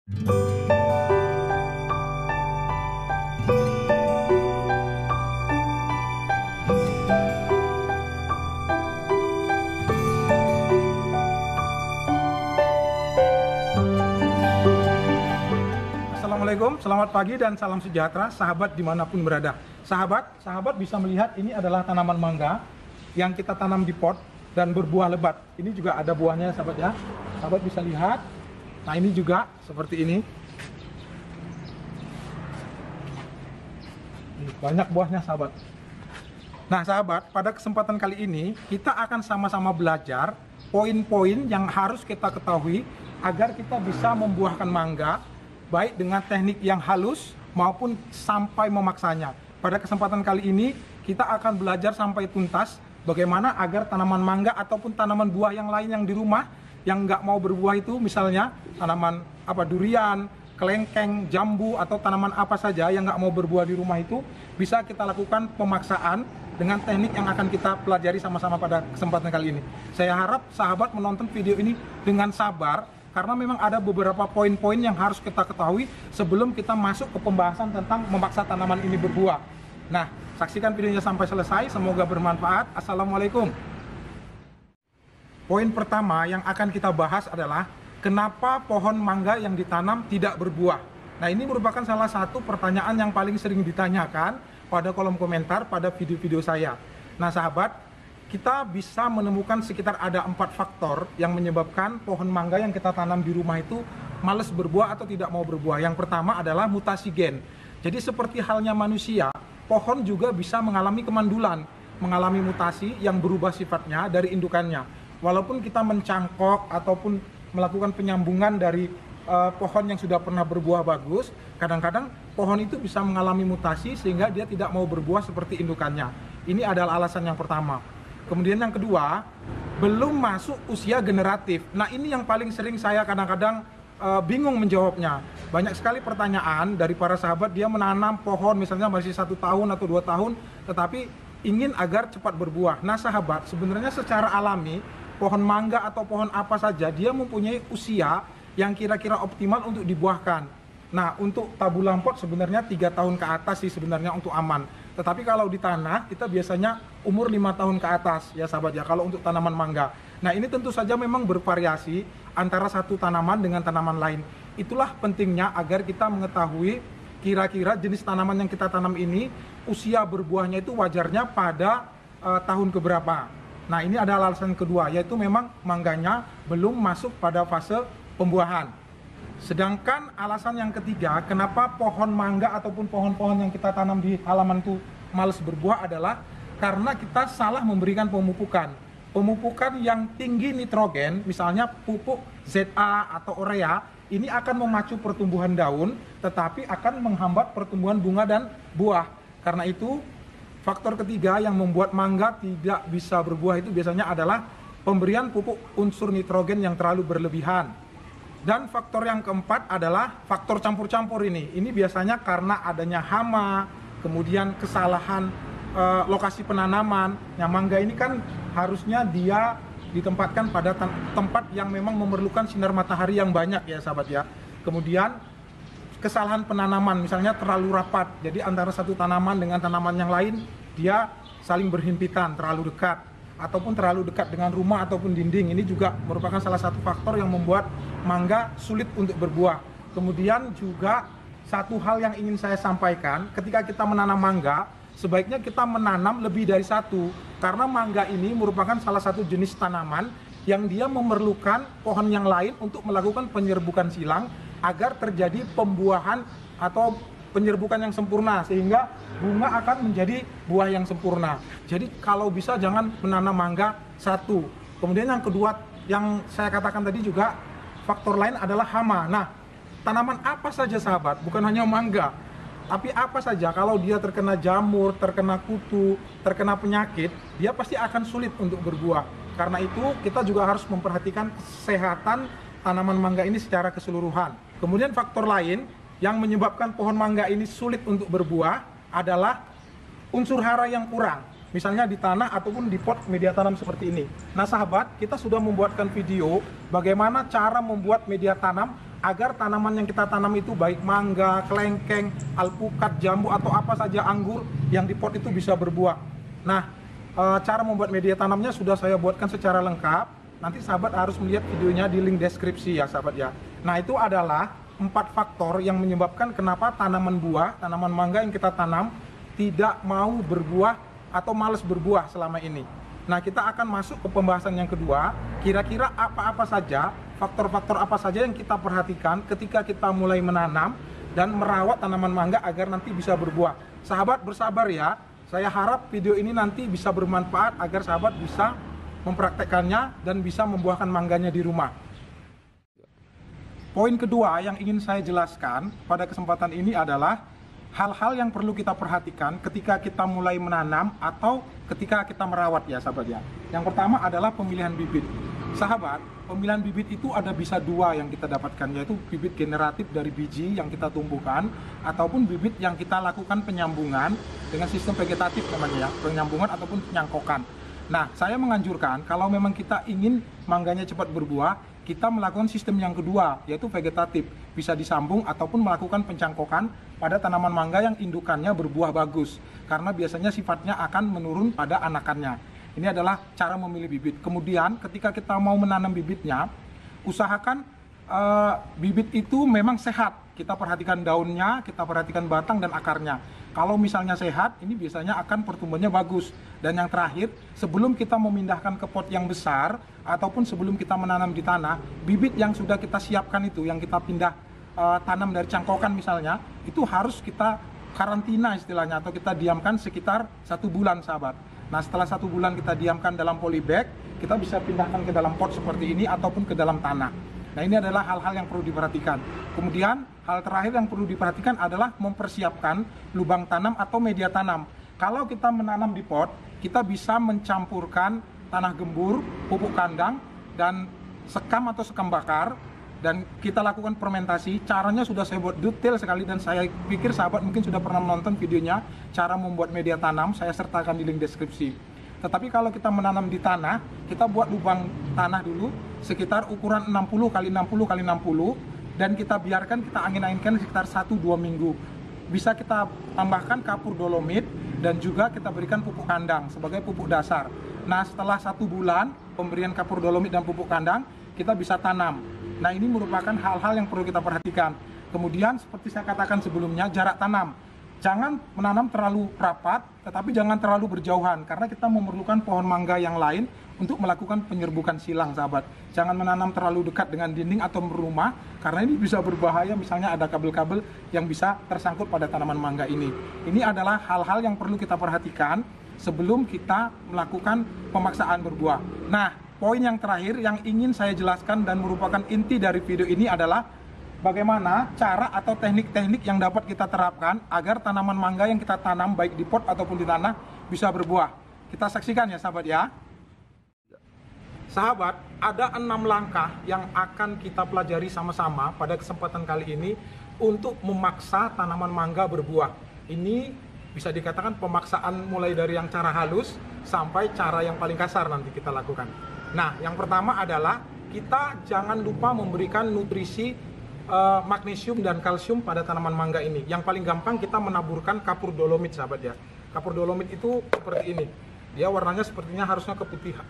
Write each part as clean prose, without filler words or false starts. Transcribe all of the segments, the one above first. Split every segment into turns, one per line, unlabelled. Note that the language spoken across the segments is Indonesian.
Assalamualaikum, selamat pagi dan salam sejahtera sahabat dimanapun berada. Sahabat bisa melihat ini adalah tanaman mangga yang kita tanam di pot dan berbuah lebat. Ini juga ada buahnya sahabat ya. Sahabat bisa lihat. Nah ini juga seperti ini. Banyak buahnya sahabat. Nah sahabat, pada kesempatan kali ini kita akan sama-sama belajar poin-poin yang harus kita ketahui agar kita bisa membuahkan mangga baik dengan teknik yang halus maupun sampai memaksanya. Pada kesempatan kali ini kita akan belajar sampai tuntas bagaimana agar tanaman mangga ataupun tanaman buah yang lain yang di rumah yang nggak mau berbuah itu, misalnya tanaman durian, kelengkeng, jambu atau tanaman apa saja yang nggak mau berbuah di rumah itu bisa kita lakukan pemaksaan dengan teknik yang akan kita pelajari sama-sama pada kesempatan kali ini. Saya harap sahabat menonton video ini dengan sabar karena memang ada beberapa poin-poin yang harus kita ketahui sebelum kita masuk ke pembahasan tentang memaksa tanaman ini berbuah. Nah, saksikan videonya sampai selesai, semoga bermanfaat. Assalamualaikum. Poin pertama yang akan kita bahas adalah kenapa pohon mangga yang ditanam tidak berbuah. Nah, ini merupakan salah satu pertanyaan yang paling sering ditanyakan pada kolom komentar pada video-video saya. Nah, sahabat, kita bisa menemukan sekitar ada 4 faktor yang menyebabkan pohon mangga yang kita tanam di rumah itu males berbuah atau tidak mau berbuah. Yang pertama adalah mutasi gen. Jadi seperti halnya manusia, pohon juga bisa mengalami kemandulan, mengalami mutasi yang berubah sifatnya dari indukannya. Walaupun kita mencangkok ataupun melakukan penyambungan dari pohon yang sudah pernah berbuah bagus, kadang-kadang pohon itu bisa mengalami mutasi sehingga dia tidak mau berbuah seperti indukannya. Ini adalah alasan yang pertama. Kemudian yang kedua, belum masuk usia generatif. Nah ini yang paling sering saya kadang-kadang bingung menjawabnya. Banyak sekali pertanyaan dari para sahabat, dia menanam pohon misalnya masih 1 tahun atau 2 tahun, tetapi ingin agar cepat berbuah. Nah sahabat, sebenarnya secara alami, pohon mangga atau pohon apa saja, dia mempunyai usia yang kira-kira optimal untuk dibuahkan. Nah untuk tabu lampot sebenarnya 3 tahun ke atas sih sebenarnya untuk aman. Tetapi kalau di tanah kita biasanya umur 5 tahun ke atas ya sahabat ya kalau untuk tanaman mangga. Nah ini tentu saja memang bervariasi antara satu tanaman dengan tanaman lain. Itulah pentingnya agar kita mengetahui kira-kira jenis tanaman yang kita tanam ini usia berbuahnya itu wajarnya pada tahun keberapa. Nah ini adalah alasan kedua, yaitu memang mangganya belum masuk pada fase pembuahan. Sedangkan alasan yang ketiga, kenapa pohon mangga ataupun pohon-pohon yang kita tanam di halaman itu males berbuah adalah karena kita salah memberikan pemupukan. Pemupukan yang tinggi nitrogen, misalnya pupuk ZA atau urea, ini akan memacu pertumbuhan daun, tetapi akan menghambat pertumbuhan bunga dan buah. Karena itu, faktor ketiga yang membuat mangga tidak bisa berbuah itu biasanya adalah pemberian pupuk unsur nitrogen yang terlalu berlebihan. Dan faktor yang keempat adalah faktor campur-campur ini. Ini biasanya karena adanya hama, kemudian kesalahan lokasi penanaman. Nah, mangga ini kan harusnya dia ditempatkan pada tempat yang memang memerlukan sinar matahari yang banyak ya sahabat ya. Kemudian kesalahan penanaman, misalnya terlalu rapat. Jadi antara satu tanaman dengan tanaman yang lain, dia saling berhimpitan, terlalu dekat. Ataupun terlalu dekat dengan rumah ataupun dinding. Ini juga merupakan salah satu faktor yang membuat mangga sulit untuk berbuah. Kemudian juga satu hal yang ingin saya sampaikan, ketika kita menanam mangga, sebaiknya kita menanam lebih dari satu. Karena mangga ini merupakan salah satu jenis tanaman yang dia memerlukan pohon yang lain untuk melakukan penyerbukan silang agar terjadi pembuahan atau penyerbukan yang sempurna, sehingga bunga akan menjadi buah yang sempurna. Jadi kalau bisa jangan menanam mangga satu. Kemudian yang kedua yang saya katakan tadi juga faktor lain adalah hama. Nah, tanaman apa saja sahabat, bukan hanya mangga, tapi apa saja kalau dia terkena jamur, terkena kutu, terkena penyakit, dia pasti akan sulit untuk berbuah. Karena itu kita juga harus memperhatikan kesehatan tanaman mangga ini secara keseluruhan. Kemudian faktor lain yang menyebabkan pohon mangga ini sulit untuk berbuah adalah unsur hara yang kurang, misalnya di tanah ataupun di pot media tanam seperti ini. Nah sahabat, kita sudah membuatkan video bagaimana cara membuat media tanam agar tanaman yang kita tanam itu baik mangga, kelengkeng, alpukat, jambu atau apa saja anggur yang di pot itu bisa berbuah. Nah, cara membuat media tanamnya sudah saya buatkan secara lengkap. Nanti sahabat harus melihat videonya di link deskripsi ya sahabat ya. Nah, itu adalah 4 faktor yang menyebabkan kenapa tanaman buah, tanaman mangga yang kita tanam tidak mau berbuah atau malas berbuah selama ini. Nah, kita akan masuk ke pembahasan yang kedua. Kira-kira apa-apa saja, faktor-faktor apa saja yang kita perhatikan ketika kita mulai menanam dan merawat tanaman mangga agar nanti bisa berbuah. Sahabat bersabar ya. Saya harap video ini nanti bisa bermanfaat agar sahabat bisa mempraktekkannya dan bisa membuahkan mangganya di rumah. Poin kedua yang ingin saya jelaskan pada kesempatan ini adalah hal-hal yang perlu kita perhatikan ketika kita mulai menanam atau ketika kita merawat ya sahabat ya. Yang pertama adalah pemilihan bibit. Sahabat, pemilihan bibit itu ada bisa 2 yang kita dapatkan, yaitu bibit generatif dari biji yang kita tumbuhkan ataupun bibit yang kita lakukan penyambungan dengan sistem vegetatif namanya ya, penyambungan ataupun penyangkokan. Nah, saya menganjurkan kalau memang kita ingin mangganya cepat berbuah, kita melakukan sistem yang kedua, yaitu vegetatif. Bisa disambung ataupun melakukan pencangkokan pada tanaman mangga yang indukannya berbuah bagus. Karena biasanya sifatnya akan menurun pada anakannya. Ini adalah cara memilih bibit. Kemudian ketika kita mau menanam bibitnya, usahakan bibit itu memang sehat. Kita perhatikan daunnya, kita perhatikan batang dan akarnya. Kalau misalnya sehat, ini biasanya akan pertumbuhannya bagus. Dan yang terakhir, sebelum kita memindahkan ke pot yang besar, ataupun sebelum kita menanam di tanah, bibit yang sudah kita siapkan itu, yang kita pindah tanam dari cangkokan misalnya, itu harus kita karantina istilahnya, atau kita diamkan sekitar 1 bulan sahabat. Nah, setelah 1 bulan kita diamkan dalam polybag, kita bisa pindahkan ke dalam pot seperti ini, ataupun ke dalam tanah. Nah, ini adalah hal-hal yang perlu diperhatikan. Kemudian, hal terakhir yang perlu diperhatikan adalah mempersiapkan lubang tanam atau media tanam. Kalau kita menanam di pot, kita bisa mencampurkan tanah gembur, pupuk kandang, dan sekam atau sekam bakar. Dan kita lakukan fermentasi. Caranya sudah saya buat detail sekali dan saya pikir sahabat mungkin sudah pernah menonton videonya, cara membuat media tanam, saya sertakan di link deskripsi. Tetapi kalau kita menanam di tanah, kita buat lubang tanah dulu sekitar ukuran 60 x 60 x 60 dan kita biarkan, kita angin-anginkan sekitar 1-2 minggu. Bisa kita tambahkan kapur dolomit dan juga kita berikan pupuk kandang sebagai pupuk dasar. Nah, setelah 1 bulan pemberian kapur dolomit dan pupuk kandang, kita bisa tanam. Nah, ini merupakan hal-hal yang perlu kita perhatikan. Kemudian seperti saya katakan sebelumnya, jarak tanam. Jangan menanam terlalu rapat, tetapi jangan terlalu berjauhan, karena kita memerlukan pohon mangga yang lain untuk melakukan penyerbukan silang, sahabat. Jangan menanam terlalu dekat dengan dinding atau rumah, karena ini bisa berbahaya, misalnya ada kabel-kabel yang bisa tersangkut pada tanaman mangga ini. Ini adalah hal-hal yang perlu kita perhatikan sebelum kita melakukan pemaksaan berbuah. Nah, poin yang terakhir yang ingin saya jelaskan dan merupakan inti dari video ini adalah bagaimana cara atau teknik-teknik yang dapat kita terapkan agar tanaman mangga yang kita tanam baik di pot ataupun di tanah bisa berbuah. Kita saksikan ya sahabat ya. Sahabat, ada 6 langkah yang akan kita pelajari sama-sama pada kesempatan kali ini untuk memaksa tanaman mangga berbuah. Ini bisa dikatakan pemaksaan mulai dari yang cara halus sampai cara yang paling kasar nanti kita lakukan. Nah, yang pertama adalah kita jangan lupa memberikan nutrisi magnesium dan kalsium pada tanaman mangga ini. Yang paling gampang kita menaburkan kapur dolomit sahabat ya. Kapur dolomit itu seperti ini. Dia warnanya sepertinya harusnya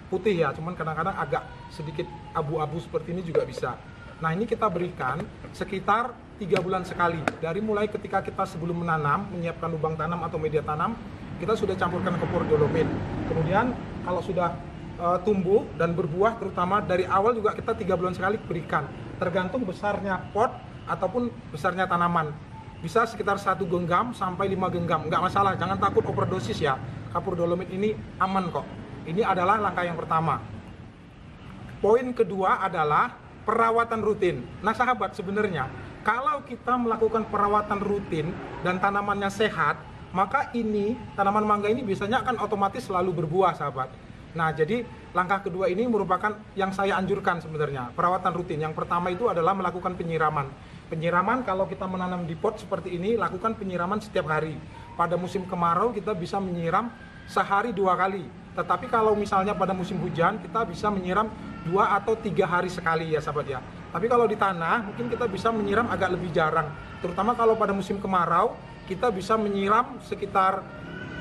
putih ya, cuman kadang-kadang agak sedikit abu-abu seperti ini juga bisa. Nah, ini kita berikan sekitar 3 bulan sekali. Dari mulai ketika kita sebelum menanam, menyiapkan lubang tanam atau media tanam, kita sudah campurkan kapur dolomit. Kemudian kalau sudah tumbuh dan berbuah, terutama dari awal juga kita 3 bulan sekali berikan, tergantung besarnya pot ataupun besarnya tanaman. Bisa sekitar 1 genggam sampai 5 genggam, nggak masalah, jangan takut overdosis ya. Kapur dolomit ini aman kok. Ini adalah langkah yang pertama. Poin kedua adalah perawatan rutin. Nah sahabat, sebenarnya kalau kita melakukan perawatan rutin dan tanamannya sehat, maka ini tanaman mangga ini biasanya akan otomatis selalu berbuah sahabat. Nah, jadi langkah kedua ini merupakan yang saya anjurkan sebenarnya, perawatan rutin. Yang pertama itu adalah melakukan penyiraman. Penyiraman kalau kita menanam di pot seperti ini, lakukan penyiraman setiap hari. Pada musim kemarau kita bisa menyiram sehari 2 kali. Tetapi kalau misalnya pada musim hujan, kita bisa menyiram 2 atau 3 hari sekali ya sahabat ya. Tapi kalau di tanah mungkin kita bisa menyiram agak lebih jarang. Terutama kalau pada musim kemarau, kita bisa menyiram sekitar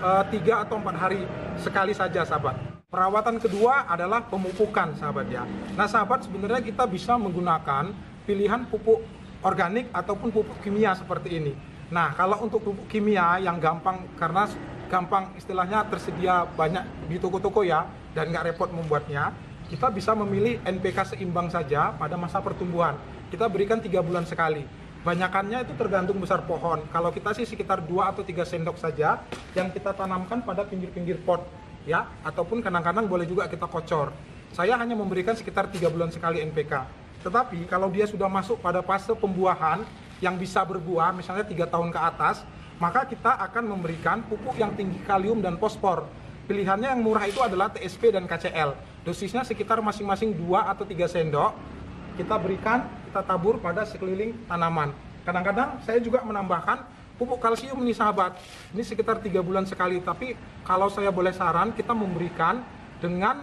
3 atau 4 hari sekali saja, sahabat. Perawatan kedua adalah pemupukan, sahabat ya. Nah, sahabat, sebenarnya kita bisa menggunakan pilihan pupuk organik ataupun pupuk kimia seperti ini. Nah, kalau untuk pupuk kimia yang gampang, karena gampang istilahnya tersedia banyak di toko-toko ya, dan nggak repot membuatnya, kita bisa memilih NPK seimbang saja pada masa pertumbuhan. Kita berikan 3 bulan sekali. Banyakannya itu tergantung besar pohon. Kalau kita sih sekitar 2 atau 3 sendok saja yang kita tanamkan pada pinggir-pinggir pot ya, ataupun kadang-kadang boleh juga kita kocor. Saya hanya memberikan sekitar 3 bulan sekali NPK. Tetapi kalau dia sudah masuk pada fase pembuahan yang bisa berbuah, misalnya 3 tahun ke atas, maka kita akan memberikan pupuk yang tinggi kalium dan fosfor. Pilihannya yang murah itu adalah TSP dan KCL. Dosisnya sekitar masing-masing 2 atau 3 sendok. Kita berikan, kita tabur pada sekeliling tanaman. Kadang-kadang saya juga menambahkan pupuk kalsium nih, sahabat. Ini sekitar 3 bulan sekali. Tapi kalau saya boleh saran, kita memberikan dengan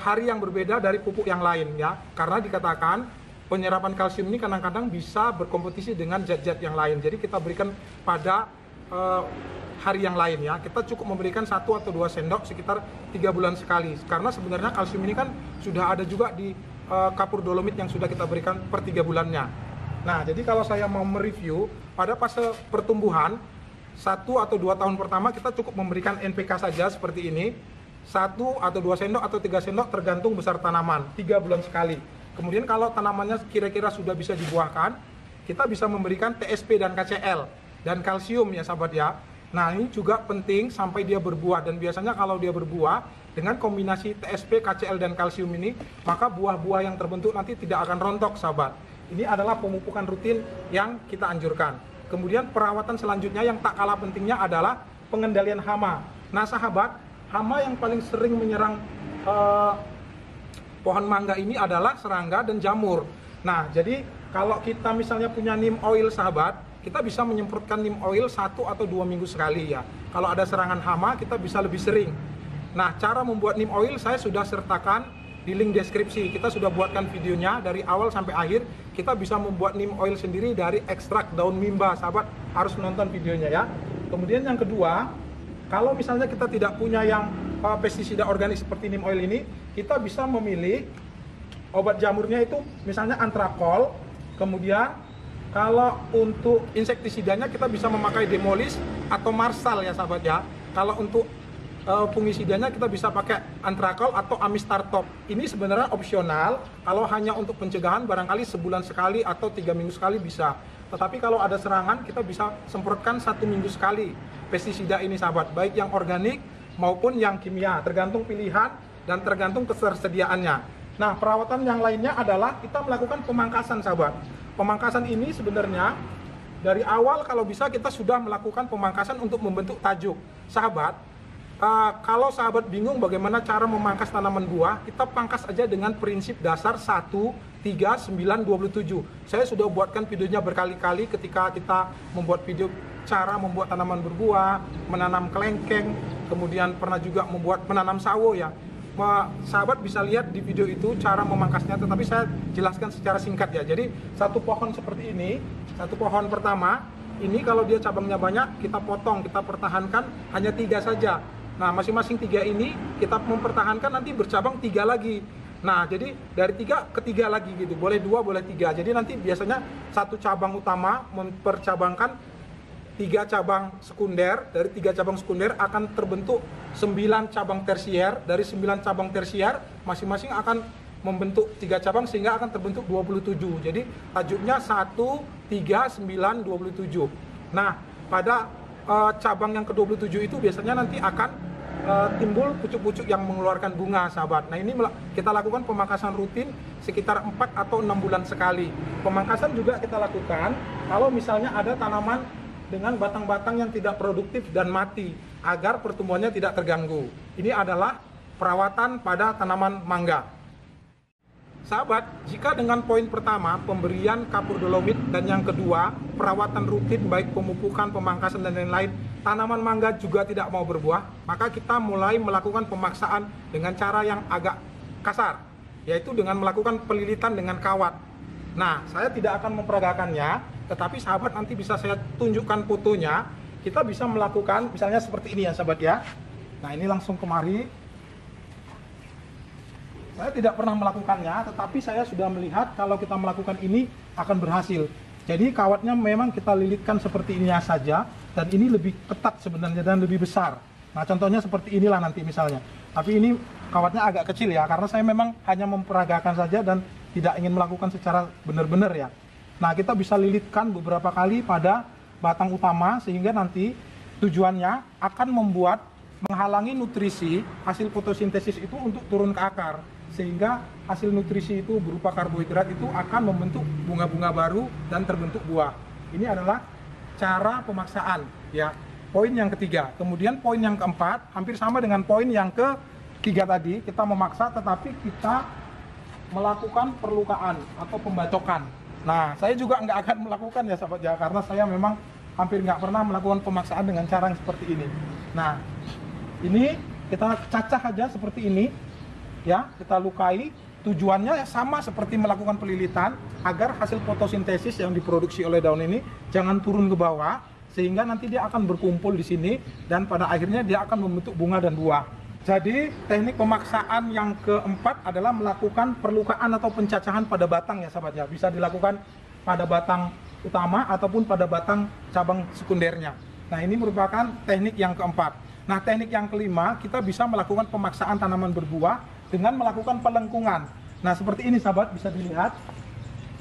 hari yang berbeda dari pupuk yang lain ya. Karena dikatakan penyerapan kalsium ini kadang-kadang bisa berkompetisi dengan zat-zat yang lain. Jadi kita berikan pada hari yang lain ya. Kita cukup memberikan 1 atau 2 sendok sekitar 3 bulan sekali. Karena sebenarnya kalsium ini kan sudah ada juga di kapur dolomit yang sudah kita berikan per 3 bulannya. Nah, jadi kalau saya mau mereview pada fase pertumbuhan 1 atau 2 tahun pertama, kita cukup memberikan NPK saja seperti ini, 1 atau 2 sendok atau 3 sendok tergantung besar tanaman, 3 bulan sekali. Kemudian kalau tanamannya kira-kira sudah bisa dibuahkan, kita bisa memberikan TSP dan KCL dan kalsium ya, sahabat ya. Nah, ini juga penting sampai dia berbuah, dan biasanya kalau dia berbuah dengan kombinasi TSP, KCL dan kalsium ini, maka buah-buah yang terbentuk nanti tidak akan rontok, sahabat. Ini adalah pemupukan rutin yang kita anjurkan. Kemudian perawatan selanjutnya yang tak kalah pentingnya adalah pengendalian hama. Nah, sahabat, hama yang paling sering menyerang pohon mangga ini adalah serangga dan jamur. Nah, jadi kalau kita misalnya punya neem oil, sahabat, kita bisa menyemprotkan neem oil 1 atau 2 minggu sekali ya. Kalau ada serangan hama, kita bisa lebih sering. Nah, cara membuat neem oil saya sudah sertakan di link deskripsi. Kita sudah buatkan videonya dari awal sampai akhir. Kita bisa membuat neem oil sendiri dari ekstrak daun mimba, sahabat. Harus nonton videonya ya. Kemudian yang kedua, kalau misalnya kita tidak punya yang pestisida organik seperti neem oil ini, kita bisa memilih obat jamurnya itu misalnya antrakol. Kemudian kalau untuk insektisidanya kita bisa memakai Demolis atau Marsal ya, sahabat ya. Kalau untuk fungisidanya kita bisa pakai antrakol atau amistartop. Ini sebenarnya opsional. Kalau hanya untuk pencegahan barangkali sebulan sekali atau 3 minggu sekali bisa. Tetapi kalau ada serangan kita bisa semprotkan 1 minggu sekali pestisida ini, sahabat. Baik yang organik maupun yang kimia. Tergantung pilihan dan tergantung ketersediaannya. Nah, perawatan yang lainnya adalah kita melakukan pemangkasan, sahabat. Pemangkasan ini sebenarnya dari awal kalau bisa kita sudah melakukan pemangkasan untuk membentuk tajuk. Sahabat, kalau sahabat bingung bagaimana cara memangkas tanaman buah, kita pangkas aja dengan prinsip dasar 1, 3, 9, 27. Saya sudah buatkan videonya berkali-kali ketika kita membuat video cara membuat tanaman berbuah, menanam kelengkeng, kemudian pernah juga menanam sawo ya. Sahabat bisa lihat di video itu cara memangkasnya, tetapi saya jelaskan secara singkat ya. Jadi satu pohon seperti ini, satu pohon pertama, ini kalau dia cabangnya banyak, kita potong, kita pertahankan hanya 3 saja. Nah, masing-masing 3 ini kita mempertahankan nanti bercabang 3 lagi. Nah, jadi dari 3 ke 3 lagi gitu. Boleh 2, boleh 3. Jadi nanti biasanya satu cabang utama mempercabangkan 3 cabang sekunder. Dari 3 cabang sekunder akan terbentuk 9 cabang tersier. Dari 9 cabang tersier masing-masing akan membentuk 3 cabang sehingga akan terbentuk 27. Jadi tajuknya 1, 3, 9, 27. Nah, pada cabang yang ke-27 itu biasanya nanti akan timbul pucuk-pucuk yang mengeluarkan bunga, sahabat. Nah, ini kita lakukan pemangkasan rutin sekitar 4 atau 6 bulan sekali. Pemangkasan juga kita lakukan kalau misalnya ada tanaman dengan batang-batang yang tidak produktif dan mati, agar pertumbuhannya tidak terganggu. Ini adalah perawatan pada tanaman mangga. Sahabat, jika dengan poin pertama, pemberian kapur dolomit, dan yang kedua, perawatan rutin baik pemupukan, pemangkasan, dan lain-lain, tanaman mangga juga tidak mau berbuah, maka kita mulai melakukan pemaksaan dengan cara yang agak kasar, yaitu dengan melakukan pelilitan dengan kawat. Nah, saya tidak akan memperagakannya, tetapi sahabat nanti bisa saya tunjukkan fotonya. Kita bisa melakukan misalnya seperti ini ya sahabat ya. Nah, ini langsung kemari. Saya tidak pernah melakukannya, tetapi saya sudah melihat kalau kita melakukan ini akan berhasil. Jadi kawatnya memang kita lilitkan seperti ini saja, dan ini lebih ketat sebenarnya dan lebih besar. Nah, contohnya seperti inilah nanti misalnya. Tapi ini kawatnya agak kecil ya, karena saya memang hanya memperagakan saja dan tidak ingin melakukan secara benar-benar ya. Nah, kita bisa lilitkan beberapa kali pada batang utama, sehingga nanti tujuannya akan membuat menghalangi nutrisi hasil fotosintesis itu untuk turun ke akar, sehingga hasil nutrisi itu berupa karbohidrat itu akan membentuk bunga-bunga baru dan terbentuk buah. Ini adalah cara pemaksaan ya. Poin yang ketiga. Kemudian poin yang keempat hampir sama dengan poin yang ketiga tadi, kita memaksa tetapi kita melakukan perlukaan atau pembacokan. Nah, saya juga nggak akan melakukan ya sahabat ya, karena saya memang hampir nggak pernah melakukan pemaksaan dengan cara yang seperti ini. Nah, ini kita cacah aja seperti ini ya, kita lukai. Tujuannya sama seperti melakukan pelilitan agar hasil fotosintesis yang diproduksi oleh daun ini jangan turun ke bawah, sehingga nanti dia akan berkumpul di sini dan pada akhirnya dia akan membentuk bunga dan buah. Jadi teknik pemaksaan yang keempat adalah melakukan perlukaan atau pencacahan pada batang ya sahabat ya. Bisa dilakukan pada batang utama ataupun pada batang cabang sekundernya. Nah, ini merupakan teknik yang keempat. Nah, teknik yang kelima, kita bisa melakukan pemaksaan tanaman berbuah dengan melakukan pelengkungan. Nah, seperti ini sahabat, bisa dilihat.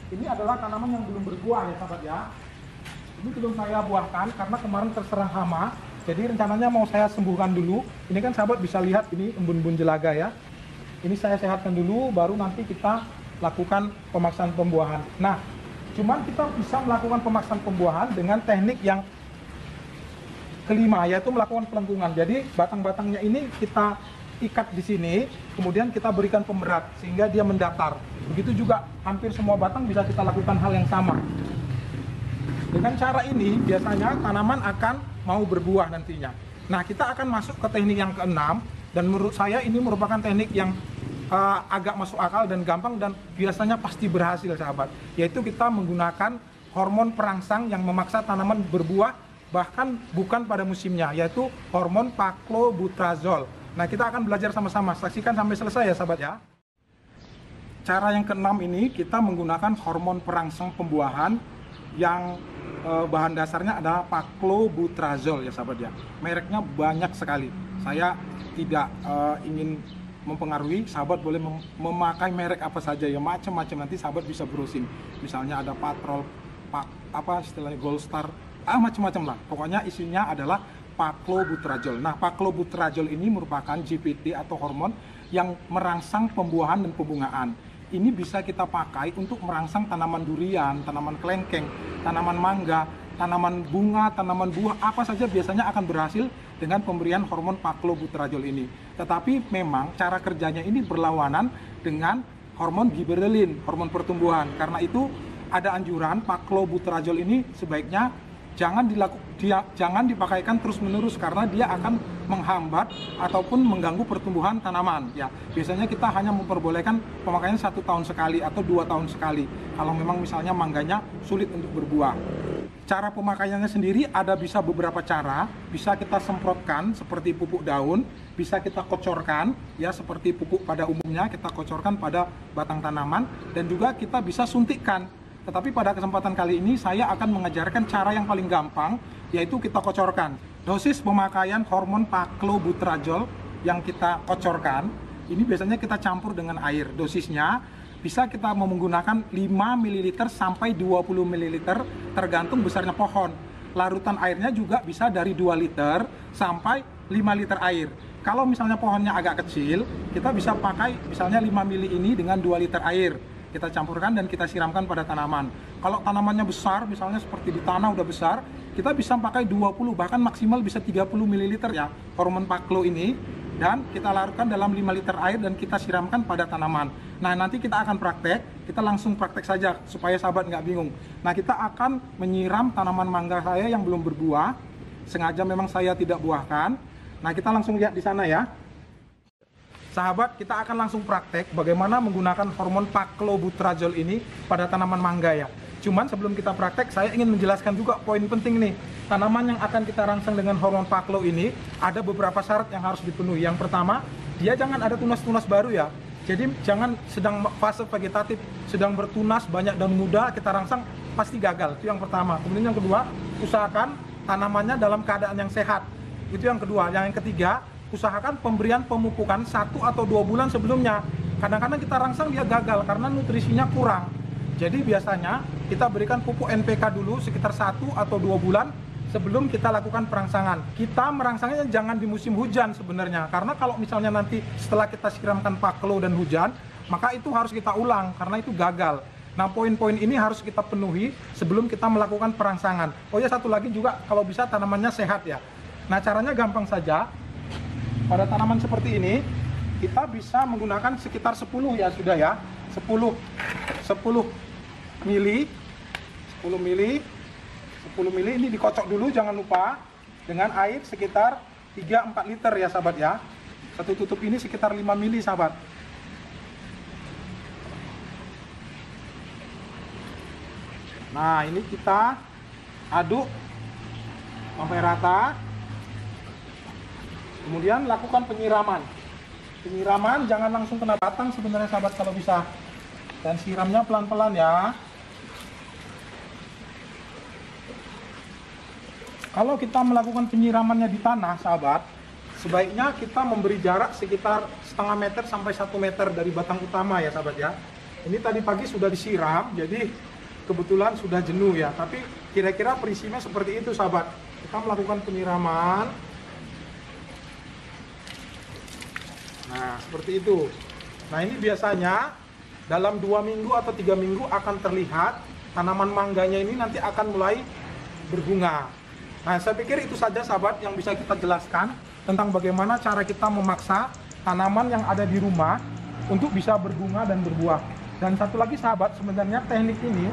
Ini adalah tanaman yang belum berbuah ya sahabat ya. Ini belum saya buahkan karena kemarin terserang hama. Jadi rencananya mau saya sembuhkan dulu. Ini kan sahabat bisa lihat ini embun-embun jelaga ya. Ini saya sehatkan dulu, baru nanti kita lakukan pemaksaan pembuahan. Nah, cuman kita bisa melakukan pemaksaan pembuahan dengan teknik yang kelima, yaitu melakukan pelengkungan. Jadi batang-batangnya ini kita ikat di sini, kemudian kita berikan pemberat sehingga dia mendatar. Begitu juga hampir semua batang bisa kita lakukan hal yang sama. Dengan cara ini biasanya tanaman akan mau berbuah nantinya. Nah, kita akan masuk ke teknik yang keenam, dan menurut saya ini merupakan teknik yang agak masuk akal dan gampang dan biasanya pasti berhasil sahabat, yaitu kita menggunakan hormon perangsang yang memaksa tanaman berbuah bahkan bukan pada musimnya, yaitu hormon paklobutrazol. Nah, kita akan belajar sama-sama, saksikan sampai selesai ya sahabat ya. Cara yang keenam ini kita menggunakan hormon perangsang pembuahan yang bahan dasarnya adalah paklobutrazol ya sahabat ya. Mereknya banyak sekali. Saya tidak ingin mempengaruhi, sahabat boleh memakai merek apa saja ya, macam-macam, nanti sahabat bisa browsing. Misalnya ada Patrol, apa istilahnya, Gold Star, macam-macam lah. Pokoknya isinya adalah paklobutrazol. Nah, paklobutrazol ini merupakan GPT atau hormon yang merangsang pembuahan dan pembungaan. Ini bisa kita pakai untuk merangsang tanaman durian, tanaman kelengkeng, tanaman mangga, tanaman bunga, tanaman buah, apa saja biasanya akan berhasil dengan pemberian hormon paklobutrazol ini. Tetapi memang cara kerjanya ini berlawanan dengan hormon giberelin, hormon pertumbuhan. Karena itu ada anjuran paklobutrazol ini sebaiknya jangan dipakaikan terus-menerus karena dia akan menghambat ataupun mengganggu pertumbuhan tanaman ya. Biasanya kita hanya memperbolehkan pemakaian 1 tahun sekali atau 2 tahun sekali kalau memang misalnya mangganya sulit untuk berbuah. Cara pemakaiannya sendiri ada bisa beberapa cara. Bisa kita semprotkan seperti pupuk daun, bisa kita kocorkan ya seperti pupuk pada umumnya, kita kocorkan pada batang tanaman, dan juga kita bisa suntikkan. Tetapi pada kesempatan kali ini saya akan mengajarkan cara yang paling gampang, yaitu kita kocorkan. Dosis pemakaian hormon paklobutrazol yang kita kocorkan, ini biasanya kita campur dengan air. Dosisnya bisa kita menggunakan 5 ml sampai 20 ml tergantung besarnya pohon. Larutan airnya juga bisa dari 2 liter sampai 5 liter air. Kalau misalnya pohonnya agak kecil, kita bisa pakai misalnya 5 ml ini dengan 2 liter air. Kita campurkan dan kita siramkan pada tanaman. Kalau tanamannya besar, misalnya seperti di tanah udah besar, kita bisa pakai 20 bahkan maksimal bisa 30 ml ya hormon paklo ini, dan kita larutkan dalam 5 liter air dan kita siramkan pada tanaman. Nah, nanti kita akan praktek, kita langsung praktek saja supaya sahabat nggak bingung. Nah, kita akan menyiram tanaman mangga saya yang belum berbuah, sengaja memang saya tidak buahkan. Nah, kita langsung lihat di sana ya. Sahabat, kita akan langsung praktek bagaimana menggunakan hormon Paclobutrazol ini pada tanaman mangga ya. Cuman sebelum kita praktek, saya ingin menjelaskan juga poin penting nih. Tanaman yang akan kita rangsang dengan hormon Paclo ini ada beberapa syarat yang harus dipenuhi. Yang pertama, dia jangan ada tunas-tunas baru ya. Jadi jangan sedang fase vegetatif, sedang bertunas, banyak daun muda, kita rangsang pasti gagal. Itu yang pertama. Kemudian yang kedua, usahakan tanamannya dalam keadaan yang sehat. Itu yang kedua. Yang ketiga, usahakan pemberian pemupukan 1 atau 2 bulan sebelumnya. Kadang-kadang kita rangsang dia gagal karena nutrisinya kurang. Jadi biasanya kita berikan pupuk NPK dulu sekitar 1 atau 2 bulan sebelum kita lakukan perangsangan. Kita merangsangnya jangan di musim hujan sebenarnya, karena kalau misalnya nanti setelah kita siramkan Paclo dan hujan, maka itu harus kita ulang karena itu gagal. Nah, poin-poin ini harus kita penuhi sebelum kita melakukan perangsangan. Oh ya, satu lagi juga, kalau bisa tanamannya sehat ya. Nah, caranya gampang saja. Pada tanaman seperti ini, kita bisa menggunakan sekitar 10 ya, sudah ya. 10 mili ini dikocok dulu, jangan lupa, dengan air sekitar 3-4 liter ya sahabat ya. Satu tutup ini sekitar 5 mili sahabat. Nah, ini kita aduk sampai rata. Kemudian lakukan penyiraman. Penyiraman jangan langsung kena batang sebenarnya sahabat kalau bisa. Dan siramnya pelan-pelan ya. Kalau kita melakukan penyiramannya di tanah sahabat, sebaiknya kita memberi jarak sekitar setengah meter sampai 1 meter dari batang utama ya sahabat ya. Ini tadi pagi sudah disiram, jadi kebetulan sudah jenuh ya. Tapi kira-kira prinsipnya seperti itu sahabat. Kita melakukan penyiraman. Nah, seperti itu. Nah, ini biasanya dalam 2 minggu atau 3 minggu akan terlihat tanaman mangganya ini nanti akan mulai berbunga. Nah, saya pikir itu saja sahabat yang bisa kita jelaskan tentang bagaimana cara kita memaksa tanaman yang ada di rumah untuk bisa berbunga dan berbuah. Dan satu lagi sahabat, sebenarnya teknik ini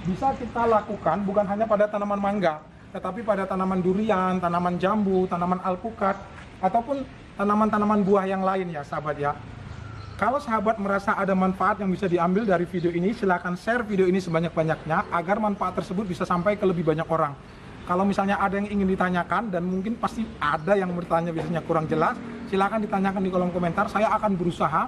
bisa kita lakukan bukan hanya pada tanaman mangga, tetapi pada tanaman durian, tanaman jambu, tanaman alpukat, ataupun tanaman-tanaman buah yang lain ya sahabat ya. Kalau sahabat merasa ada manfaat yang bisa diambil dari video ini, silakan share video ini sebanyak-banyaknya agar manfaat tersebut bisa sampai ke lebih banyak orang. Kalau misalnya ada yang ingin ditanyakan, dan mungkin pasti ada yang bertanya biasanya kurang jelas, silakan ditanyakan di kolom komentar. Saya akan berusaha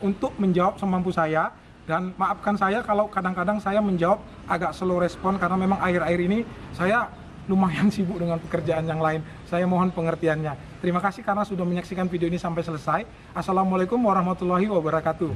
untuk menjawab semampu saya. Dan maafkan saya kalau kadang-kadang saya menjawab agak slow respon, karena memang akhir-akhir ini saya lumayan sibuk dengan pekerjaan yang lain. Saya mohon pengertiannya. Terima kasih karena sudah menyaksikan video ini sampai selesai. Assalamualaikum warahmatullahi wabarakatuh.